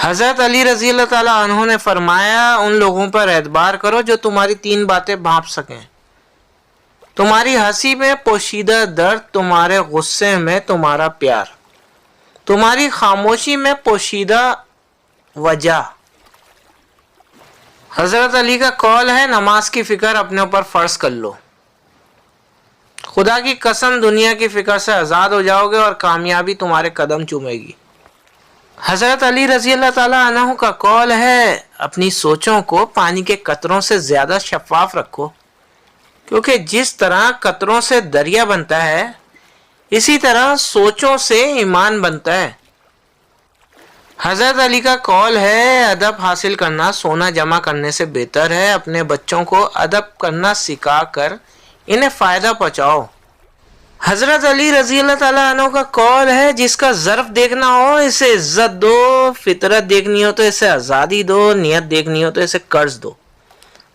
حضرت علی رضی اللہ تعالیٰ عنہ نے فرمایا ان لوگوں پر اعتبار کرو جو تمہاری 3 باتیں بھانپ سکیں: تمہاری ہنسی میں پوشیدہ درد، تمہارے غصے میں تمہارا پیار، تمہاری خاموشی میں پوشیدہ وجہ۔ حضرت علی کا قول ہے نماز کی فکر اپنے اوپر فرض کر لو، خدا کی قسم دنیا کی فکر سے آزاد ہو جاؤ گے اور کامیابی تمہارے قدم چومے گی۔ حضرت علی رضی اللہ تعالیٰ عنہ کا قول ہے اپنی سوچوں کو پانی کے قطروں سے زیادہ شفاف رکھو، کیونکہ جس طرح قطروں سے دریا بنتا ہے اسی طرح سوچوں سے ایمان بنتا ہے۔ حضرت علی کا قول ہے ادب حاصل کرنا سونا جمع کرنے سے بہتر ہے، اپنے بچوں کو ادب کرنا سکھا کر انہیں فائدہ پہنچاؤ۔ حضرت علی رضی اللہ تعالیٰ عنہ کا قول ہے جس کا ظرف دیکھنا ہو اسے عزت دو، فطرت دیکھنی ہو تو اسے آزادی دو، نیت دیکھنی ہو تو اسے قرض دو،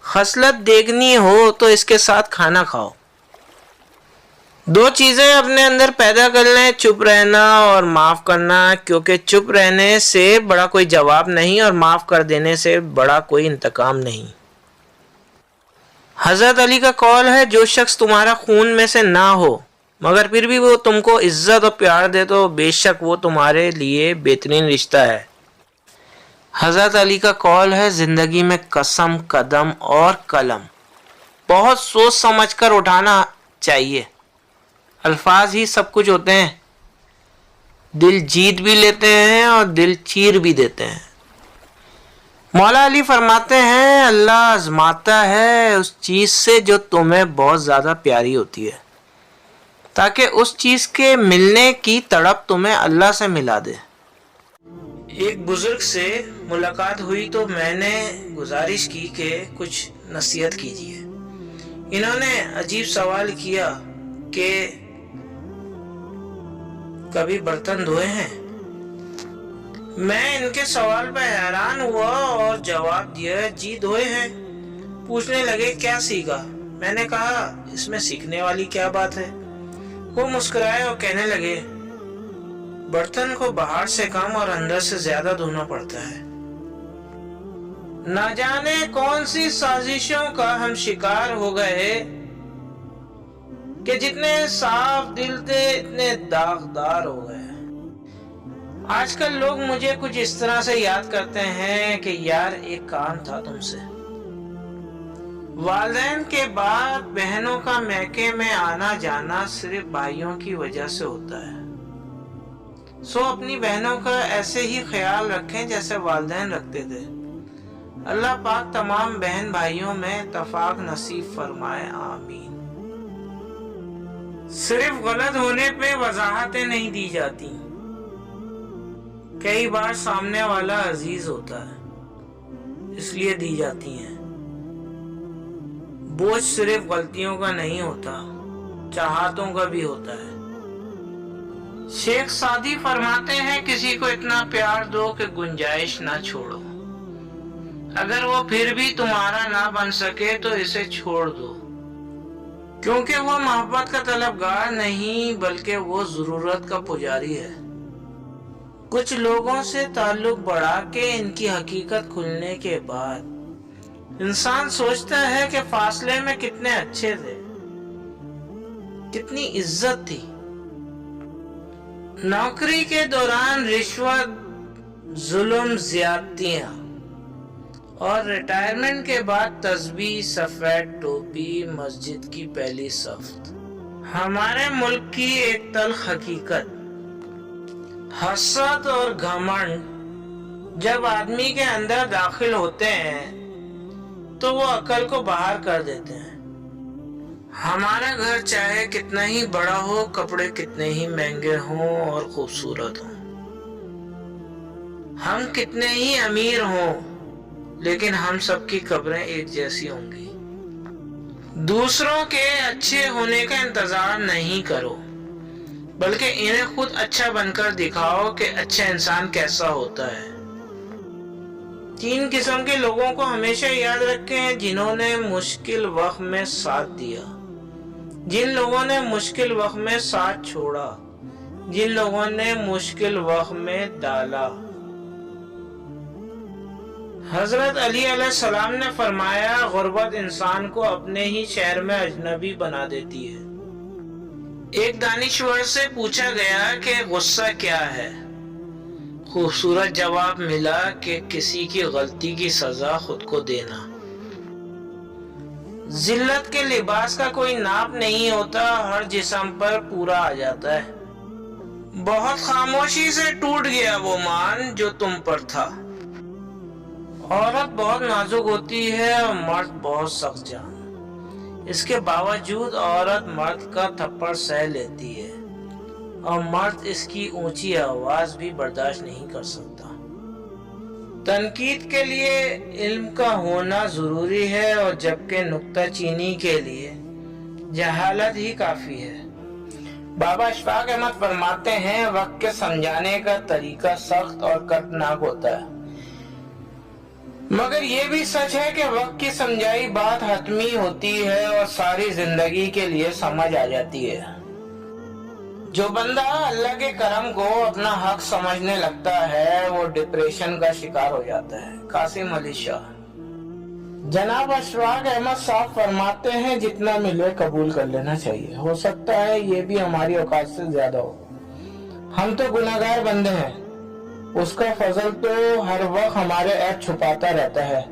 خصلت دیکھنی ہو تو اس کے ساتھ کھانا کھاؤ۔ 2 چیزیں اپنے اندر پیدا کر لیں: چپ رہنا اور معاف کرنا، کیونکہ چپ رہنے سے بڑا کوئی جواب نہیں اور معاف کر دینے سے بڑا کوئی انتقام نہیں۔ حضرت علی کا قول ہے جو شخص تمہارا خون میں سے نہ ہو مگر پھر بھی وہ تم کو عزت اور پیار دے تو بے شک وہ تمہارے لیے بہترین رشتہ ہے۔ حضرت علی کا قول ہے زندگی میں قسم، قدم اور قلم بہت سوچ سمجھ کر اٹھانا چاہیے۔ الفاظ ہی سب کچھ ہوتے ہیں، دل جیت بھی لیتے ہیں اور دل چیر بھی دیتے ہیں۔ مولا علی فرماتے ہیں اللہ آزماتا ہے اس چیز سے جو تمہیں بہت زیادہ پیاری ہوتی ہے تاکہ اس چیز کے ملنے کی تڑپ تمہیں اللہ سے ملا دے۔ ایک بزرگ سے ملاقات ہوئی تو میں نے گزارش کی کہ کچھ نصیحت کیجیے۔ انہوں نے عجیب سوال کیا کہ کبھی برتن دھوئے ہیں؟ میں ان کے سوال پہ حیران ہوا اور جواب دیا جی دھوئے ہیں۔ پوچھنے لگے کیا سیکھا؟ میں نے کہا اس میں سیکھنے والی کیا بات ہے؟ وہ مسکرائے اور کہنے لگے برتن کو باہر سے کم اور اندر سے زیادہ دھونا پڑتا ہے۔ نہ جانے کون سی سازشوں کا ہم شکار ہو گئے کہ جتنے صاف دل تھے اتنے داغدار ہو گئے۔ آج کل لوگ مجھے کچھ اس طرح سے یاد کرتے ہیں کہ یار ایک کام تھا تم سے۔ والدین کے بعد بہنوں کا میکے میں آنا جانا صرف بھائیوں کی وجہ سے ہوتا ہے، سو اپنی بہنوں کا ایسے ہی خیال رکھیں جیسے والدین رکھتے تھے۔ اللہ پاک تمام بہن بھائیوں میں اتفاق نصیب فرمائے، آمین۔ صرف غلط ہونے پہ وضاحتیں نہیں دی جاتی، کئی بار سامنے والا عزیز ہوتا ہے اس لیے دی جاتی ہیں۔ بوجھ صرف غلطیوں کا نہیں ہوتا، چاہتوں کا بھی ہوتا ہے۔ شیخ سعدی فرماتے ہیں کسی کو اتنا پیار دو کہ گنجائش نہ چھوڑو، اگر وہ پھر بھی تمہارا نہ بن سکے تو اسے چھوڑ دو، کیونکہ وہ محبت کا طلبگار نہیں بلکہ وہ ضرورت کا پجاری ہے۔ کچھ لوگوں سے تعلق بڑھا کے ان کی حقیقت کھلنے کے بعد انسان سوچتا ہے کہ فاصلے میں کتنے اچھے تھے، کتنی عزت تھی۔ نوکری کے دوران رشوت، ظلم، زیادتیاں، اور ریٹائرمنٹ کے بعد تسبیح، سفید ٹوپی، مسجد کی پہلی صف۔ ہمارے ملک کی ایک تلخ حقیقت، حسد اور گھمنڈ جب آدمی کے اندر داخل ہوتے ہیں تو وہ عقل کو باہر کر دیتے ہیں۔ ہمارا گھر چاہے کتنا ہی بڑا ہو، کپڑے کتنے ہی مہنگے ہوں اور خوبصورت ہوں، ہم کتنے ہی امیر ہوں، لیکن ہم سب کی قبریں ایک جیسی ہوں گی۔ دوسروں کے اچھے ہونے کا انتظار نہیں کرو، بلکہ انہیں خود اچھا بن کر دکھاؤ کہ اچھا انسان کیسا ہوتا ہے۔ 3 قسم کے لوگوں کو ہمیشہ یاد رکھیں جنہوں نے مشکل وقت میں ساتھ دیا، جن لوگوں نے مشکل وقت میں ساتھ چھوڑا، جن لوگوں نے مشکل وقت میں ڈالا۔ حضرت علی علیہ السلام نے فرمایا غربت انسان کو اپنے ہی شہر میں اجنبی بنا دیتی ہے۔ ایک دانشور سے پوچھا گیا کہ غصہ کیا ہے؟ خوبصورت جواب ملا کہ کسی کی غلطی کی سزا خود کو دینا۔ ذلت کے لباس کا کوئی ناپ نہیں ہوتا، ہر جسم پر پورا آ جاتا ہے۔ بہت خاموشی سے ٹوٹ گیا وہ مان جو تم پر تھا۔ عورت بہت نازک ہوتی ہے اور مرد بہت سخت جان، اس کے باوجود عورت مرد کا تھپڑ سہ لیتی ہے اور مرد اس کی اونچی آواز بھی برداشت نہیں کر سکتا۔ تنقید کے لیے علم کا ہونا ضروری ہے اور جبکہ نکتہ چینی کے لیے جہالت ہی کافی ہے۔ بابا اشفاق احمد فرماتے ہیں وقت کے سمجھانے کا طریقہ سخت اور کٹناک ہوتا ہے، مگر یہ بھی سچ ہے کہ وقت کی سمجھائی بات حتمی ہوتی ہے اور ساری زندگی کے لیے سمجھ آ جاتی ہے۔ جو بندہ اللہ کے کرم کو اپنا حق سمجھنے لگتا ہے وہ ڈپریشن کا شکار ہو جاتا ہے۔ قاسم علی شاہ۔ جناب اشفاق احمد صاحب فرماتے ہیں جتنا ملے قبول کر لینا چاہیے، ہو سکتا ہے یہ بھی ہماری اوقات سے زیادہ ہو، ہم تو گناہگار بندے ہیں، اس کا فضل تو ہر وقت ہمارے عیب چھپاتا رہتا ہے۔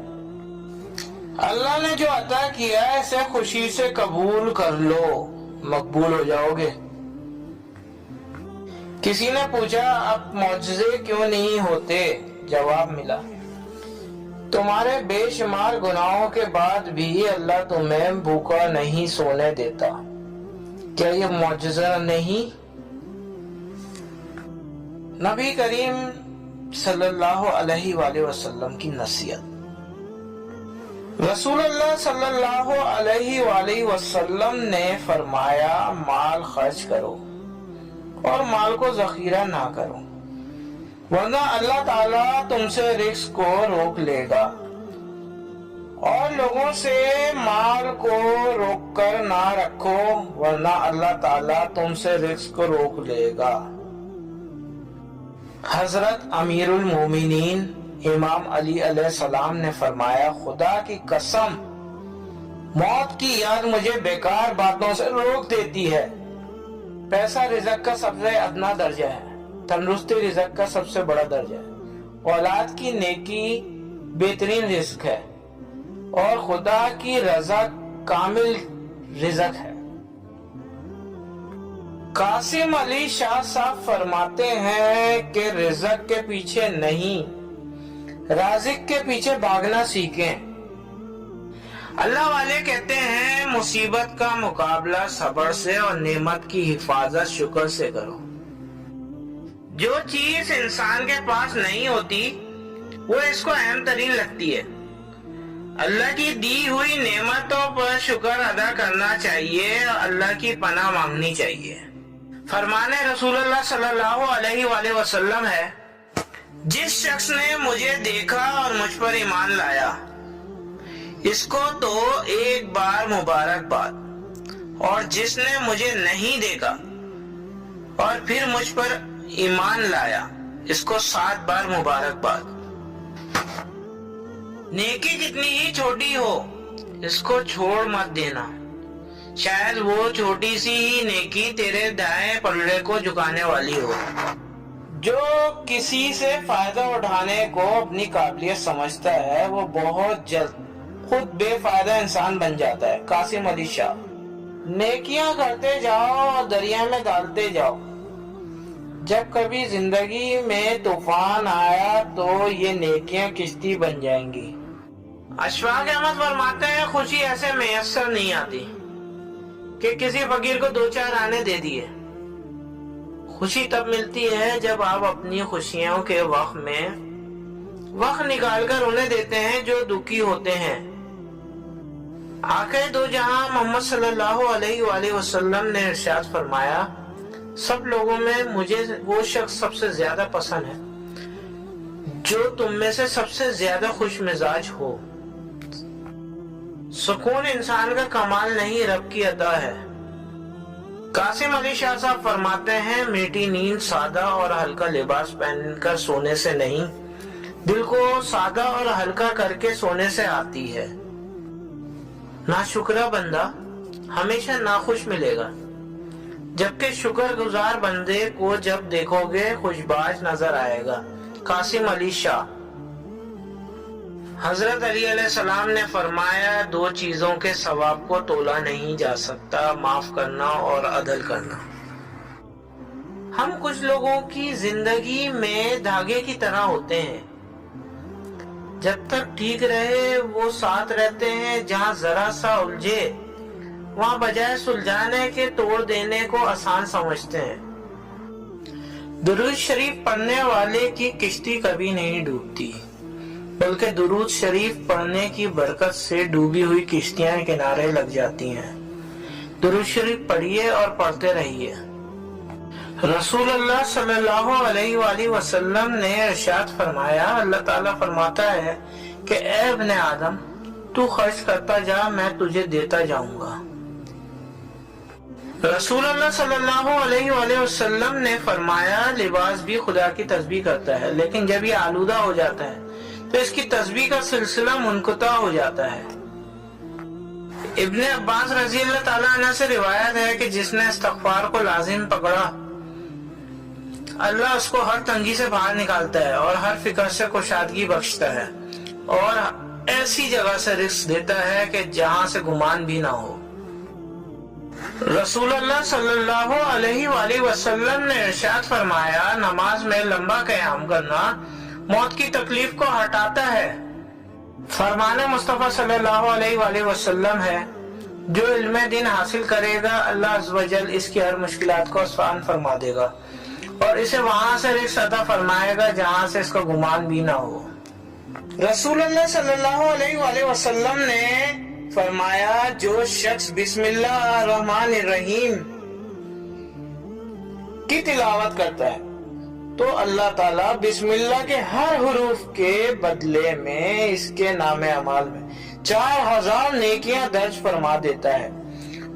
اللہ نے جو عطا کیا ہے اسے خوشی سے قبول کر لو، مقبول ہو جاؤ گے۔ کسی نے پوچھا اب معجزے کیوں نہیں ہوتے؟ جواب ملا تمہارے بے شمار گناہوں کے بعد بھی اللہ تمہیں بھوکا نہیں سونے دیتا، کیا یہ معجزہ نہیں؟ نبی کریم صلی اللہ علیہ وآلہ وسلم کی نصیحت۔ رسول اللہ صلی اللہ علیہ وآلہ وسلم نے فرمایا مال خرچ کرو اور مال کو ذخیرہ نہ کرو، ورنہ اللہ تعالیٰ تم سے رزق کو روک لے گا، اور لوگوں سے مال کو روک کر نہ رکھو ورنہ اللہ تعالیٰ تم سے رزق کو روک لے گا۔ حضرت امیر المومنین امام علی علیہ السلام نے فرمایا خدا کی قسم موت کی یاد مجھے بیکار باتوں سے روک دیتی ہے۔ پیسہ رزق کا سب سے ادنا درجہ ہے، تندرستی رزق کا سب سے بڑا درجہ ہے، اولاد کی نیکی بہترین رزق ہے اور خدا کی رضا کامل رزق ہے۔ قاسم علی شاہ صاحب فرماتے ہیں کہ رزق کے پیچھے نہیں رازق کے پیچھے بھاگنا سیکھیں۔ اللہ والے کہتے ہیں مصیبت کا مقابلہ صبر سے اور نعمت کی حفاظت شکر سے کرو۔ جو چیز انسان کے پاس نہیں ہوتی وہ اس کو اہم ترین لگتی ہے۔ اللہ کی دی ہوئی نعمتوں پر شکر ادا کرنا چاہیے اور اللہ کی پناہ مانگنی چاہیے۔ فرمان رسول اللہ صلی اللہ علیہ وآلہ وسلم ہے جس شخص نے مجھے دیکھا اور مجھ پر ایمان لایا اس کو تو ایک بار مبارکباد، اور جس نے مجھے نہیں دیکھا اور پھر مجھ پر ایمان لایا اس کو 7 بار مبارکباد۔ نیکی جتنی ہی چھوٹی ہو اس کو چھوڑ مت دینا، شاید وہ چھوٹی سی ہی نیکی تیرے دائیں پلڑے کو جھکانے والی ہو۔ جو کسی سے فائدہ اٹھانے کو اپنی قابلیت سمجھتا ہے وہ بہت جلد خود بے فائدہ انسان بن جاتا ہے۔ قاسم علی شاہ۔ نیکیاں کرتے جاؤ اور دریا میں ڈالتے جاؤ، جب کبھی زندگی میں طوفان آیا تو یہ نیکیاں کشتی بن جائیں گی۔ اشفاق احمد فرماتے ہیں خوشی ایسے میسر نہیں آتی کہ کسی فقیر کو 2-4 آنے دے دیے۔ خوشی تب ملتی ہے جب آپ اپنی خوشیوں کے وقت میں وقت نکال کر انہیں دیتے ہیں جو دکھی ہوتے ہیں۔ آقا دو جہاں محمد صلی اللہ علیہ وآلہ وسلم نے ارشاد فرمایا سب لوگوں میں مجھے وہ شخص سب سے زیادہ پسند ہے جو تم میں سے سب سے زیادہ خوش مزاج ہو۔ سکون انسان کا کمال نہیں رب کی عطا ہے۔ قاسم علی شاہ صاحب فرماتے ہیں میٹھی نیند سادہ اور ہلکا لباس پہن کر سونے سے نہیں دل کو سادہ اور ہلکا کر کے سونے سے آتی ہے۔ ناشکرہ بندہ ہمیشہ ناخوش ملے گا، جبکہ شکر گزار بندے کو جب دیکھو گے خوشباش نظر آئے گا۔ قاسم علی شاہ۔ حضرت علی علیہ السلام نے فرمایا، دو چیزوں کے ثواب کو تولا نہیں جا سکتا، معاف کرنا اور عدل کرنا۔ ہم کچھ لوگوں کی زندگی میں دھاگے کی طرح ہوتے ہیں، جب تک ٹھیک رہے وہ ساتھ رہتے ہیں، جہاں ذرا سا الجھے وہاں بجائے سلجھانے کے توڑ دینے کو آسان سمجھتے ہیں۔ درود شریف پڑھنے والے کی کشتی کبھی نہیں ڈوبتی، بلکہ درود شریف پڑھنے کی برکت سے ڈوبی ہوئی کشتیاں کنارے لگ جاتی ہیں۔ درود شریف پڑھیے اور پڑھتے رہیے۔ رسول اللہ صلی اللہ علیہ وآلہ وسلم نے ارشاد فرمایا، اللہ تعالیٰ فرماتا ہے کہ اے ابن آدم، تو خرچ کرتا جا، میں تجھے دیتا جاؤں گا۔ رسول اللہ صلی اللہ علیہ وآلہ وسلم نے فرمایا، لباس بھی خدا کی تسبیح کرتا ہے، لیکن جب یہ آلودہ ہو جاتا ہے تو اس کی تسبیح کا سلسلہ منقطع ہو جاتا ہے۔ ابن عباس رضی اللہ تعالیٰ عنہ سے روایت ہے کہ جس نے استغفار کو لازم پکڑا، اللہ اس کو ہر تنگی سے باہر نکالتا ہے اور ہر فکر سے کشادگی بخشتا ہے، اور ایسی جگہ سے رزق دیتا ہے کہ جہاں سے گمان بھی نہ ہو۔ رسول اللہ صلی اللہ علیہ وآلہ وسلم نے ارشاد فرمایا، نماز میں لمبا قیام کرنا موت کی تکلیف کو ہٹاتا ہے۔ فرمان مصطفیٰ صلی اللہ علیہ وآلہ وسلم ہے، جو علم دین حاصل کرے گا اللہ عز و جل اس کی ہر مشکلات کو آسان فرما دے گا اور اسے وہاں سے رزق عطا فرمائے گا جہاں سے اس کا گمان بھی نہ ہو۔ رسول اللہ صلی اللہ علیہ وآلہ وسلم نے فرمایا، جو شخص بسم اللہ الرحمن الرحیم کی تلاوت کرتا ہے تو اللہ تعالیٰ بسم اللہ کے ہر حروف کے بدلے میں اس کے نام اعمال میں 4000 نیکیاں درج فرما دیتا ہے،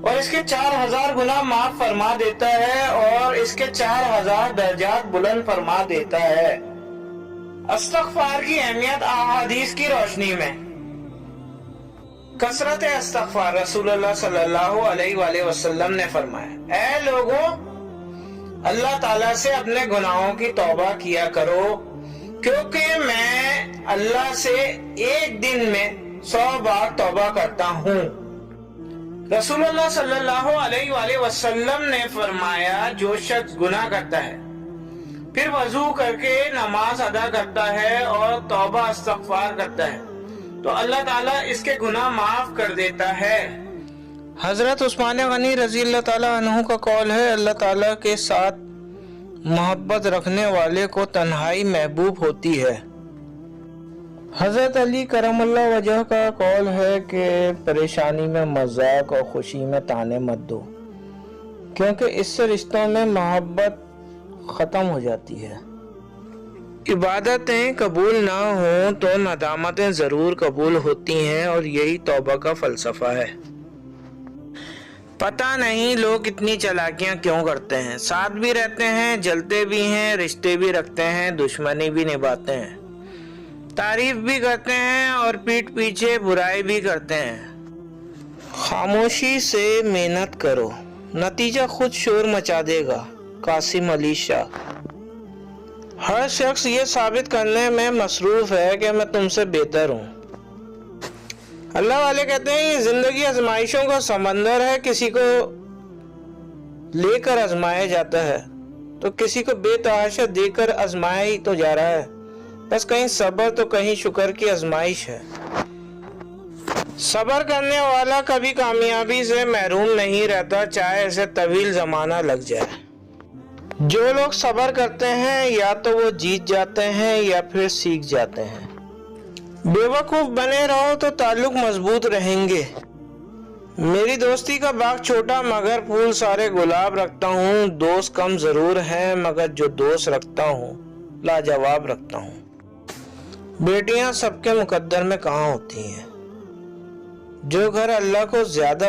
اور اس کے 4000 گناہ معاف فرما دیتا ہے، اور اس کے 4000 درجات بلند فرما دیتا ہے۔ استغفار کی اہمیت احادیث کی روشنی میں۔ کثرت استغفار۔ رسول اللہ صلی اللہ علیہ وآلہ وسلم نے فرمایا، اے لوگوں، اللہ تعالیٰ سے اپنے گناہوں کی توبہ کیا کرو، کیونکہ میں اللہ سے ایک دن میں 100 بار توبہ کرتا ہوں۔ رسول اللہ صلی اللہ علیہ وآلہ وسلم نے فرمایا، جو شخص گناہ کرتا ہے پھر وضو کر کے نماز ادا کرتا ہے اور توبہ استغفار کرتا ہے تو اللہ تعالیٰ اس کے گناہ معاف کر دیتا ہے۔ حضرت عثمان غنی رضی اللہ تعالیٰ عنہ کا قول ہے، اللہ تعالیٰ کے ساتھ محبت رکھنے والے کو تنہائی محبوب ہوتی ہے۔ حضرت علی کرم اللہ وجہ کا قول ہے کہ پریشانی میں مذاق اور خوشی میں طعنے مت دو، کیونکہ اس سے رشتوں میں محبت ختم ہو جاتی ہے۔ عبادتیں قبول نہ ہوں تو ندامتیں ضرور قبول ہوتی ہیں، اور یہی توبہ کا فلسفہ ہے۔ پتہ نہیں لوگ اتنی چالاکیاں کیوں کرتے ہیں، ساتھ بھی رہتے ہیں، جلتے بھی ہیں، رشتے بھی رکھتے ہیں، دشمنی بھی نبھاتے ہیں، تعریف بھی کرتے ہیں اور پیٹھ پیچھے برائی بھی کرتے ہیں۔ خاموشی سے محنت کرو، نتیجہ خود شور مچا دے گا۔ قاسم علی شاہ۔ ہر شخص یہ ثابت کرنے میں مصروف ہے کہ میں تم سے بہتر ہوں۔ اللہ والے کہتے ہیں، یہ زندگی آزمائشوں کا سمندر ہے، کسی کو لے کر آزمایا جاتا ہے تو کسی کو بے تحاشا دے کر آزمایا ہی تو جا رہا ہے، بس کہیں صبر تو کہیں شکر کی آزمائش ہے۔ صبر کرنے والا کبھی کامیابی سے محروم نہیں رہتا، چاہے اسے طویل زمانہ لگ جائے۔ جو لوگ صبر کرتے ہیں یا تو وہ جیت جاتے ہیں یا پھر سیکھ جاتے ہیں۔ بے وقوف بنے رہو تو تعلق مضبوط رہیں گے۔ میری دوستی کا باغ چھوٹا مگر پھول سارے گلاب رکھتا ہوں، دوست کم ضرور ہیں مگر جو دوست رکھتا ہوں لاجواب رکھتا ہوں۔ بیٹیاں سب کے مقدر میں کہاں ہوتی ہیں، جو گھر اللہ کو زیادہ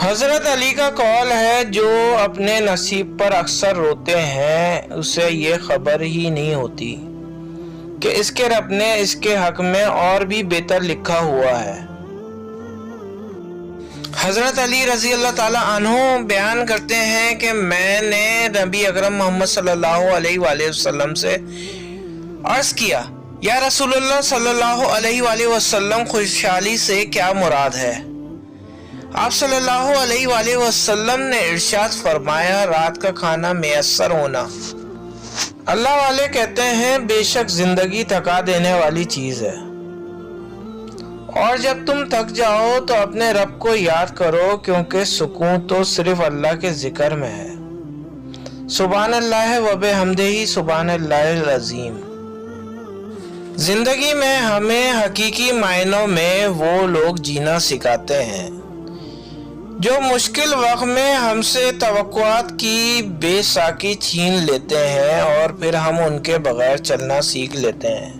حضرت علی کا قول ہے جو اپنے نصیب پر اکثر روتے ہیں اسے یہ خبر ہی نہیں ہوتی کہ اس کے رب نے اس کے حق میں اور بھی بہتر لکھا ہوا ہے۔ حضرت علی رضی اللہ تعالیٰ عنہ بیان کرتے ہیں کہ میں نے نبی اکرم محمد صلی اللہ علیہ وآلہ وسلم سے عرض کیا، یا رسول اللہ صلی اللہ علیہ وآلہ وسلم، خوشحالی سے کیا مراد ہے؟ آپ صلی اللہ علیہ وآلہ وسلم نے ارشاد فرمایا، رات کا کھانا میسر ہونا۔ اللہ والے کہتے ہیں بے شک زندگی تھکا دینے والی چیز ہے، اور جب تم تھک جاؤ تو اپنے رب کو یاد کرو، کیونکہ سکون تو صرف اللہ کے ذکر میں ہے۔ سبحان اللہ و بحمدہ سبحان اللہ العظیم۔ زندگی میں ہمیں حقیقی معنوں میں وہ لوگ جینا سکھاتے ہیں جو مشکل وقت میں ہم سے توقعات کی بے ساکی چھین لیتے ہیں اور پھر ہم ان کے بغیر چلنا سیکھ لیتے ہیں۔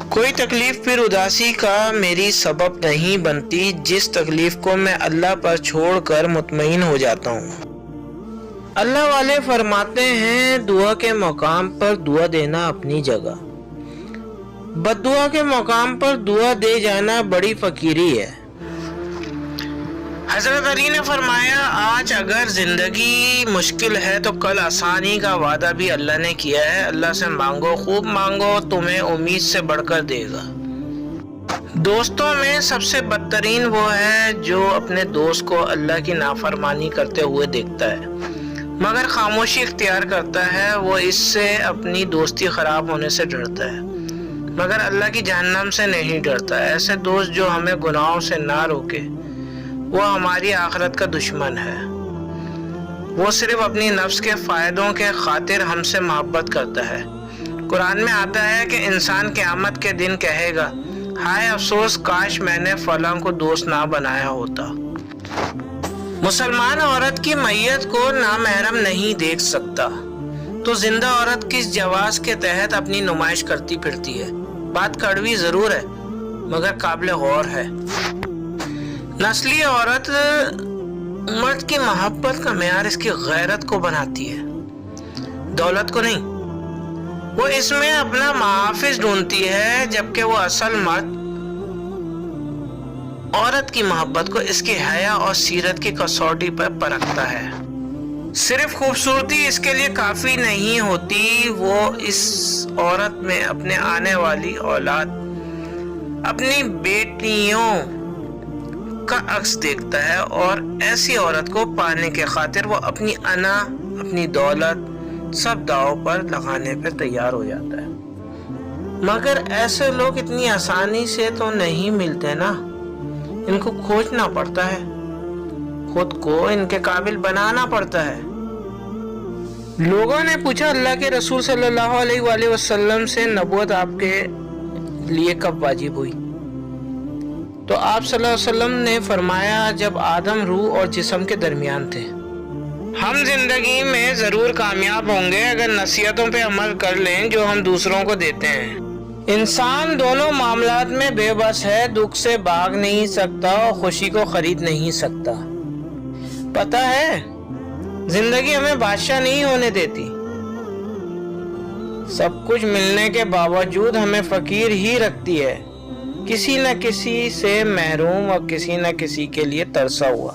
کوئی تکلیف پھر اداسی کا میری سبب نہیں بنتی، جس تکلیف کو میں اللہ پر چھوڑ کر مطمئن ہو جاتا ہوں۔ اللہ والے فرماتے ہیں دعا کے مقام پر دعا دینا اپنی جگہ، بد دعا کے مقام پر دعا دے جانا بڑی فقیری ہے۔ حضرت علی نے فرمایا، آج اگر زندگی مشکل ہے تو کل آسانی کا وعدہ بھی اللہ نے کیا ہے۔ اللہ سے مانگو، خوب مانگو، تمہیں امید سے بڑھ کر دے گا۔ دوستوں میں سب سے بدترین وہ ہے جو اپنے دوست کو اللہ کی نافرمانی کرتے ہوئے دیکھتا ہے مگر خاموشی اختیار کرتا ہے۔ وہ اس سے اپنی دوستی خراب ہونے سے ڈرتا ہے مگر اللہ کی جہنم سے نہیں ڈرتا۔ ایسے دوست جو ہمیں گناہوں سے نہ روکے وہ ہماری آخرت کا دشمن ہے۔ وہ صرف اپنی نفس کے فائدوں کے خاطر ہم سے محبت کرتا ہے۔ قرآن میں آتا ہے کہ انسان قیامت کے دن کہے گا، ہائے افسوس، کاش میں نے فلاں کو دوست نہ بنایا ہوتا۔ مسلمان عورت کی میت کو نامحرم نہیں دیکھ سکتا تو زندہ عورت کس جواز کے تحت اپنی نمائش کرتی پھرتی ہے؟ بات کڑوی ضرور ہے مگر قابل غور ہے۔ نسلی عورت مرد کی محبت کا معیار اس کی غیرت کو بناتی ہے، دولت کو نہیں۔ وہ اس میں اپنا محافظ ڈھونڈتی ہے جبکہ وہ اصل مرد عورت کی محبت کو اس کی حیا اور سیرت کی کسوٹی پر پرکھتا ہے۔ صرف خوبصورتی اس کے لیے کافی نہیں ہوتی، وہ اس عورت میں اپنے آنے والی اولاد، اپنی بیٹیوں کا عکس دیکھتا ہے، اور ایسی عورت کو پانے کے خاطر وہ اپنی انا، اپنی دولت سب داؤ پر لگانے پہ تیار ہو جاتا ہے۔ مگر ایسے لوگ اتنی آسانی سے تو نہیں ملتے نا، ان کو کھوجنا پڑتا ہے، خود کو ان کے قابل بنانا پڑتا ہے۔ لوگوں نے پوچھا اللہ کے رسول صلی اللہ علیہ وآلہ وسلم سے نبوت آپ کے لیے کب واجب ہوئی؟ تو آپ صلی اللہ علیہ وسلم نے فرمایا جب آدم روح اور جسم کے درمیان تھے۔ ہم زندگی میں ضرور کامیاب ہوں گے اگر نصیحتوں پہ عمل کر لیں جو ہم دوسروں کو دیتے ہیں۔ انسان دونوں معاملات میں بے بس ہے، دکھ سے بھاگ نہیں سکتا اور خوشی کو خرید نہیں سکتا۔ پتہ ہے زندگی ہمیں بادشاہ نہیں ہونے دیتی، سب کچھ ملنے کے باوجود ہمیں فقیر ہی رکھتی ہے، کسی نہ کسی سے محروم اور کسی نہ کسی کے لیے ترسا ہوا۔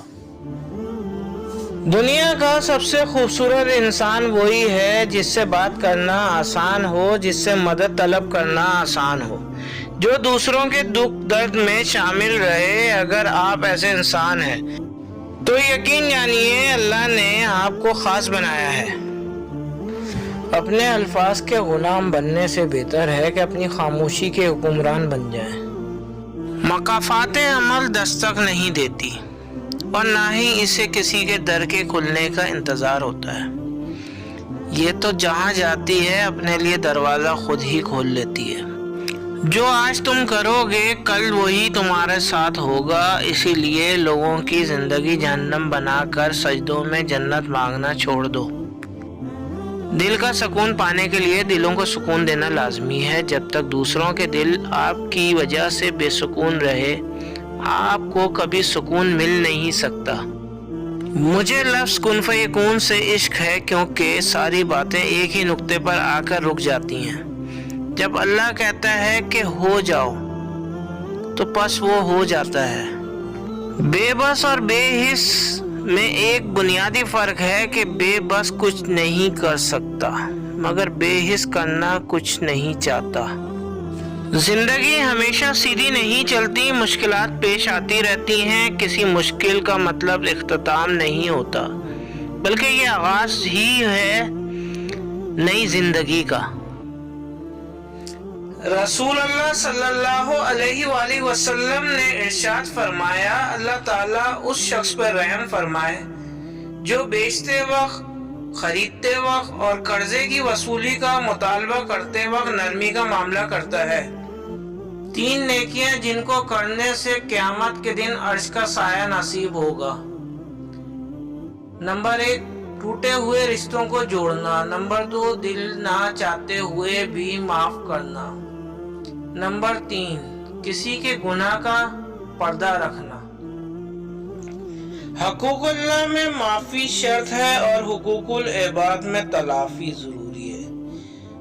دنیا کا سب سے خوبصورت انسان وہی ہے جس سے بات کرنا آسان ہو، جس سے مدد طلب کرنا آسان ہو، جو دوسروں کے دکھ درد میں شامل رہے۔ اگر آپ ایسے انسان ہیں تو یقین جانیے اللہ نے آپ کو خاص بنایا ہے۔ اپنے الفاظ کے غلام بننے سے بہتر ہے کہ اپنی خاموشی کے حکمران بن جائیں۔ مکافات عمل دستک نہیں دیتی اور نہ ہی اسے کسی کے در کے کھلنے کا انتظار ہوتا ہے۔ یہ تو جہاں جاتی ہے اپنے لیے دروازہ خود ہی کھول لیتی ہے۔ جو آج تم کرو گے کل وہی تمہارے ساتھ ہوگا، اسی لیے لوگوں کی زندگی جہنم بنا کر سجدوں میں جنت مانگنا چھوڑ دو۔ دل کا سکون پانے کے لیے دلوں کو سکون دینا لازمی ہے۔ جب تک دوسروں کے دل آپ کی وجہ سے بے سکون رہے آپ کو کبھی سکون مل نہیں سکتا۔ مجھے لفظ کن فیکون سے عشق ہے، کیونکہ ساری باتیں ایک ہی نقطے پر آ کر رک جاتی ہیں۔ جب اللہ کہتا ہے کہ ہو جاؤ تو بس وہ ہو جاتا ہے۔ بے بس اور بے حس میں ایک بنیادی فرق ہے کہ بے بس کچھ نہیں کر سکتا مگر بے حس کرنا کچھ نہیں چاہتا۔ زندگی ہمیشہ سیدھی نہیں چلتی، مشکلات پیش آتی رہتی ہیں۔ کسی مشکل کا مطلب اختتام نہیں ہوتا، بلکہ یہ آغاز ہی ہے نئی زندگی کا۔ رسول اللہ صلی اللہ علیہ وآلہ وسلم نے ارشاد فرمایا، اللہ تعالیٰ اس شخص پر رحم فرمائے جو بیچتے وقت، خریدتے وقت اور قرضے کی وصولی کا مطالبہ کرتے وقت نرمی کا معاملہ کرتا ہے۔ 3 نیکیاں جن کو کرنے سے قیامت کے دن عرش کا سایہ نصیب ہوگا۔ نمبر 1، ٹوٹے ہوئے رشتوں کو جوڑنا۔ نمبر 2، دل نہ چاہتے ہوئے بھی معاف کرنا۔ نمبر 3، کسی کے گناہ کا پردہ رکھنا۔ حقوق اللہ میں معافی شرط ہے اور حقوق العباد میں تلافی ضروری ہے۔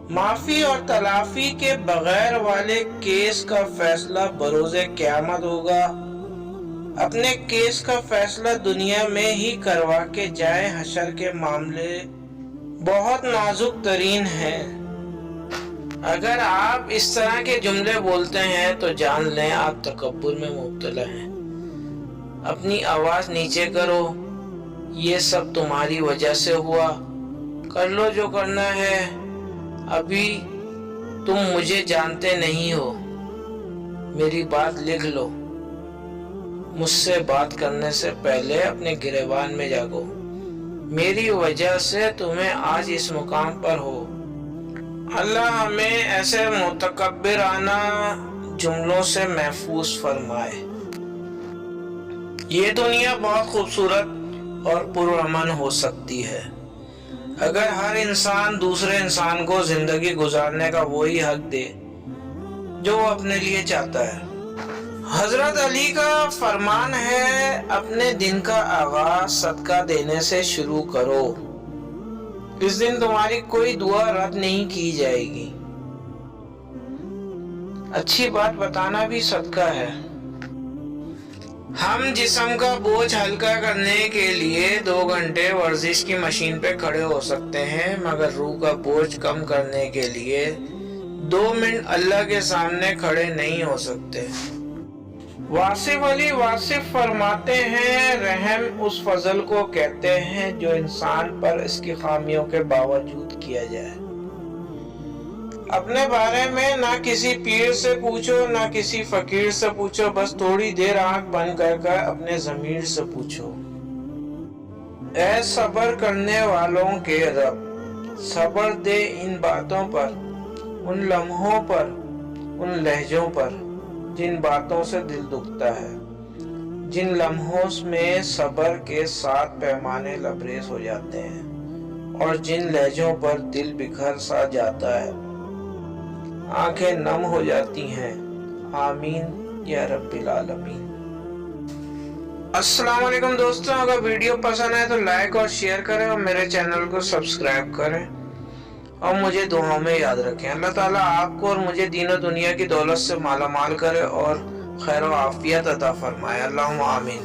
معافی اور تلافی کے بغیر والے کیس کا فیصلہ بروز قیامت ہوگا۔ اپنے کیس کا فیصلہ دنیا میں ہی کروا کے جائیں، حشر کے معاملے بہت نازک ترین ہیں۔ اگر آپ اس طرح کے جملے بولتے ہیں تو جان لیں آپ تکبر میں مبتلا ہیں۔ اپنی آواز نیچے کرو، یہ سب تمہاری وجہ سے ہوا، کر لو جو کرنا ہے، ابھی تم مجھے جانتے نہیں ہو، میری بات لکھ لو، مجھ سے بات کرنے سے پہلے اپنے گریبان میں جاگو، میری وجہ سے تمہیں آج اس مقام پر ہو۔ اللہ ہمیں ایسے متکبرانہ جملوں سے محفوظ فرمائے۔ یہ دنیا بہت خوبصورت اور پرامن ہو سکتی ہے اگر ہر انسان دوسرے انسان کو زندگی گزارنے کا وہی حق دے جو وہ اپنے لیے چاہتا ہے۔ حضرت علی کا فرمان ہے، اپنے دن کا آغاز صدقہ دینے سے شروع کرو، اس دن تمہاری کوئی دعا رد نہیں کی جائے گی۔ اچھی بات بتانا بھی صدقہ ہے۔ ہم جسم کا بوجھ ہلکا کرنے کے لیے 2 گھنٹے ورزش کی مشین پہ کھڑے ہو سکتے ہیں، مگر روح کا بوجھ کم کرنے کے لیے 2 منٹ اللہ کے سامنے کھڑے نہیں ہو سکتے۔ واصف علی واصف فرماتے ہیں، رحم اس فضل کو کہتے ہیں جو انسان پر اس کی خامیوں کے باوجود کیا جائے۔ اپنے بارے میں نہ کسی پیر سے پوچھو نہ کسی فقیر سے پوچھو، بس تھوڑی دیر آنکھ بند کر اپنے ضمیر سے پوچھو۔ اے صبر کرنے والوں کے رب، صبر دے ان باتوں پر، ان لمحوں پر، ان لہجوں پر جن باتوں سے دل دکھتا ہے، جن لمحوں میں صبر کے ساتھ پیمانے لبریز ہو جاتے ہیں اور جن لہجوں پر دل بکھر سا جاتا ہے، آنکھیں نم ہو جاتی ہیں۔ آمین یا رب العالمین۔ السلام علیکم دوستوں، اگر ویڈیو پسند ہے تو لائک اور شیئر کریں اور میرے چینل کو سبسکرائب کریں اور مجھے دعاؤں میں یاد رکھیں۔ اللہ تعالیٰ آپ کو اور مجھے دین و دنیا کی دولت سے مالا مال کرے اور خیر و عافیت عطا فرمائے۔ اللہم آمین۔